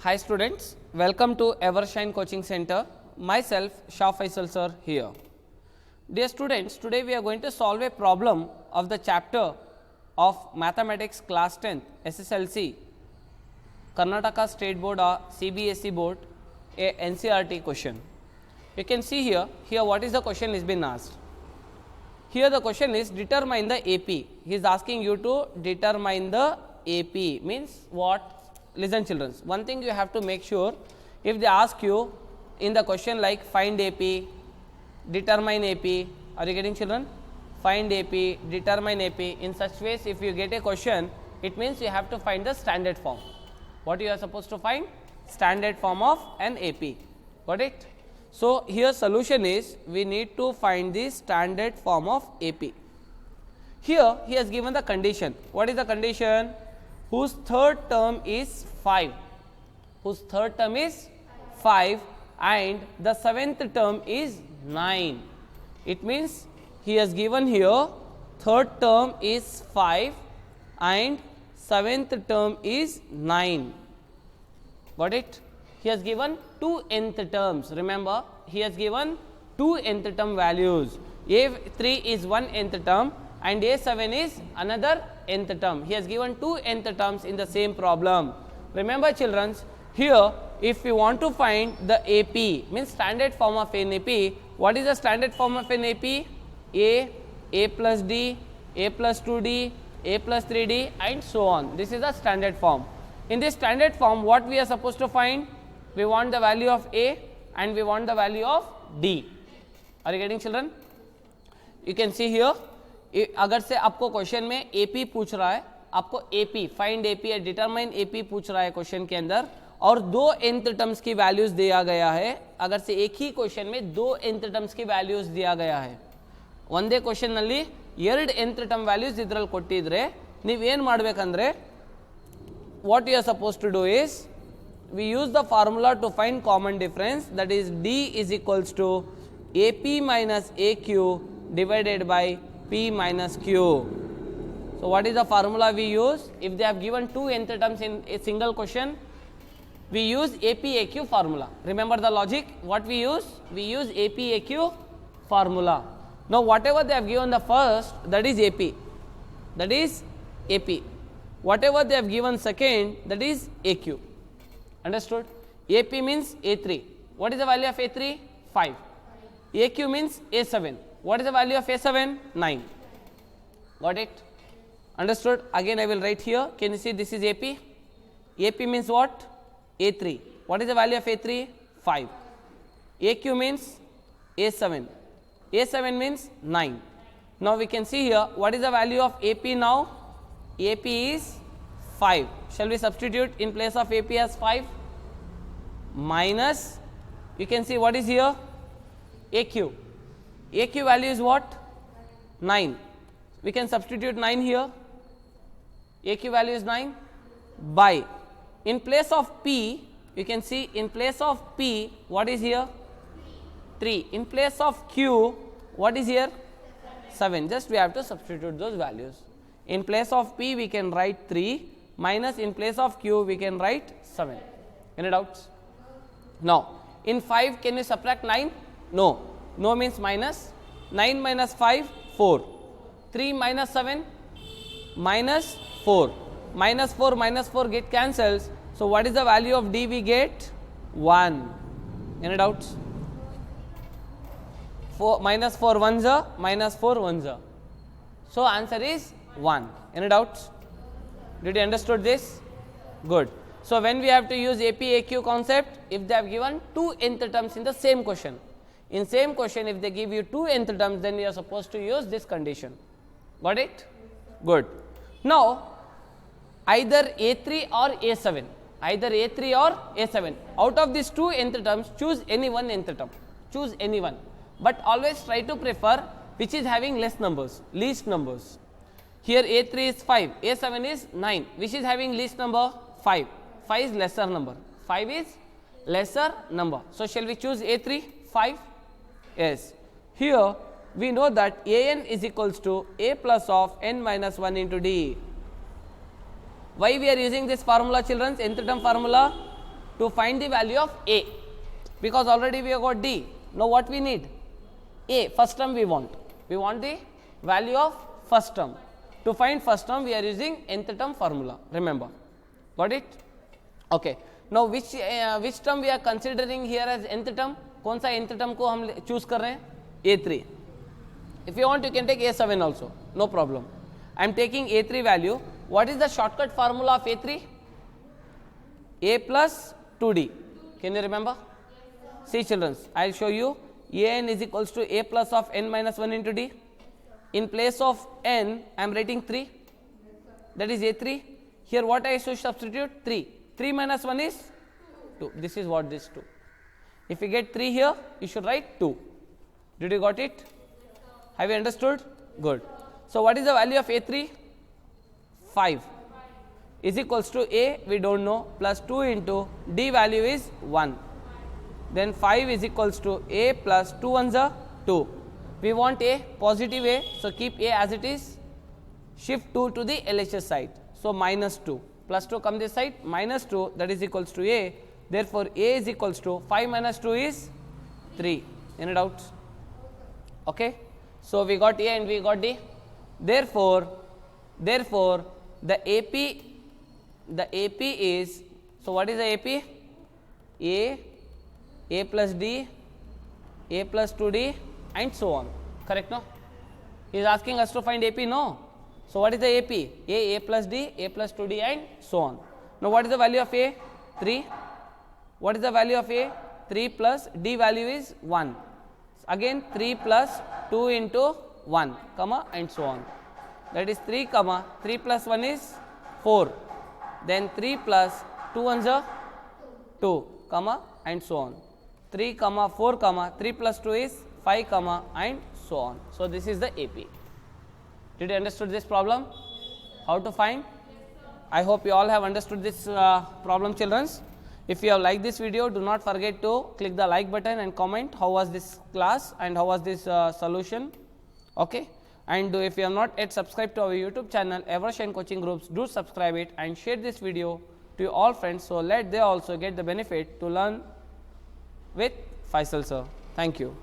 Hi students, welcome to Evershine Coaching Center. Myself Shah Faisal sir here. Dear students, today we are going to solve a problem of the chapter of Mathematics class 10th SSLC, Karnataka State Board or CBSE Board, a NCERT question. You can see here what is the question is been asked. Here the question is determine the AP. He is asking you to determine the AP, means what? Listen children, one thing you have to make sure, if they ask you in the question like find AP, determine AP, are you getting children? Find AP, determine AP, in such ways if you get a question, it means you have to find the standard form. What you are supposed to find? Standard form of an AP. Got it? So here solution is we need to find the standard form of AP. Here he has given the condition. What is the condition? Whose third term is 5. Whose third term is 5 and the seventh term is 9. It means he has given here third term is 5 and seventh term is 9. Got it? He has given two nth terms. Remember, he has given two nth term values. A3 is one nth term and A7 is another nth term. He has given two nth terms in the same problem. Remember children, here if you want to find the AP, means standard form of an AP, what is the standard form of an AP? A plus D, A plus 2D, A plus 3D and so on. This is the standard form. In this standard form, what we are supposed to find? We want the value of A and we want the value of D. Are you getting children? You can see here, अगर से आपको question में AP पूछ रहा है, आपको AP find AP या determine AP पूछ रहा है क्वेश्चन के अंदर और दो nth टर्म्स की वैल्यूज दिया गया है, अगर से एक ही क्वेश्चन में दो nth टर्म्स की वैल्यूज दिया गया है, ಒಂದೇ ಕ್ವೆಶ್ಚನ್ ನಲ್ಲಿ ಎರಡು nth ಟರ್ಮ್ ವ್ಯಾಲ್ಯೂಸ್ ಇದರಲ್ಲಿ ಕೊಟ್ಟಿದ್ರೆ ನೀವು ಏನು ಮಾಡಬೇಕಂದ್ರೆ what you are supposed to do is we use the formula to find common difference, that is D is equals to AP minus AQ divided by P minus Q. So what is the formula we use? If they have given two nth terms in a single question, we use AP AQ formula. Remember the logic, what we use? We use AP AQ formula. Now whatever they have given the first, that is AP. That is AP. Whatever they have given second, that is AQ. Understood? AP means A3. What is the value of A3? 5. AQ means A7. What is the value of A7? 9. Got it? Understood? Again I will write here. Can you see this is AP? AP means what? A3. What is the value of A3? 5. AQ means A7. A7 means 9. Now we can see here what is the value of AP now? AP is 5. Shall we substitute in place of AP as 5? Minus, you can see what is here? AQ. AQ value is what? 9. We can substitute 9 here. AQ value is 9 by, in place of P, you can see in place of P, what is here? 3. In place of Q, what is here? 7. Just we have to substitute those values. In place of P, we can write 3 minus in place of Q, we can write 7. Any doubts? Now, in 5, can you subtract 9? No. No means minus. 9 minus 5, 4. 3 minus 7, minus 4. Minus 4 get cancels. So, what is the value of D we get? 1. Any doubts? Minus 4 ones are, minus 4 ones are. So, answer is 1. Any doubts? Did you understood this? Good. So, when we have to use AP AQ concept, if they have given two nth terms in the same question, in same question if they give you two nth terms, then you are supposed to use this condition. Got it? Good. Now, either A3 or A7, either A3 or A7, out of these two nth terms, choose any one nth term, choose any one, but always try to prefer which is having less numbers, least numbers. Here A3 is 5, A7 is 9, which is having least number? 5. 5 is lesser number, 5 is lesser number. So, shall we choose A3? 5? Yes. Here we know that AN is equals to A plus of N minus 1 into D. Why we are using this formula children, nth term formula? to find the value of A, because already we have got D. Now what we need? A, first term we want the value of first term. To find first term we are using nth term formula, remember, got it? Okay. Now which term we are considering here as nth term? कौन सा nth term को हम choose कर रहे हैं? A3. If you want you can take A7 also, no problem. I am taking A3 value. What is the shortcut formula of A3? A plus 2D. Can you remember? See children, I will show you. An is equals to A plus of n minus 1 into D. In place of n, I am writing 3. That is A3. Here what I should substitute? 3. 3 minus 1 is 2. This is what this 2. If you get 3 here, you should write 2. Did you got it? Have you understood? Good. So what is the value of A3? 5 is equals to A, we don't know, plus 2 into D value is 1. Then 5 is equals to A plus 2 ones are 2. We want A, positive A, so keep A as it is. Shift 2 to the LHS side. So minus 2. Plus 2 come this side, minus 2, that is equals to A. Therefore, A is equals to 5 minus 2 is 3. Any doubts? Okay. So we got A and we got D. Therefore, the AP is, so what is the AP? A plus D, A plus 2D and so on. Correct, no? He is asking us to find AP, no? So what is the AP? A plus D, A plus 2D and so on. Now what is the value of A? 3. What is the value of A? 3 plus D value is 1. Again 3 plus 2 into 1, comma and so on. That is 3 comma 3 plus 1 is 4. Then 3 plus 2 ones are 2, comma and so on. 3 comma 4 comma 3 plus 2 is 5 comma and so on. So this is the AP. Did you understood this problem? How to find? I hope you all have understood this problem, children. If you have liked this video, do not forget to click the like button and comment how was this class and how was this solution. Okay. And if you have not yet subscribed to our YouTube channel, Evershine Coaching Groups, do subscribe it and share this video to your all friends, so let they also get the benefit to learn with Faisal sir. Thank you.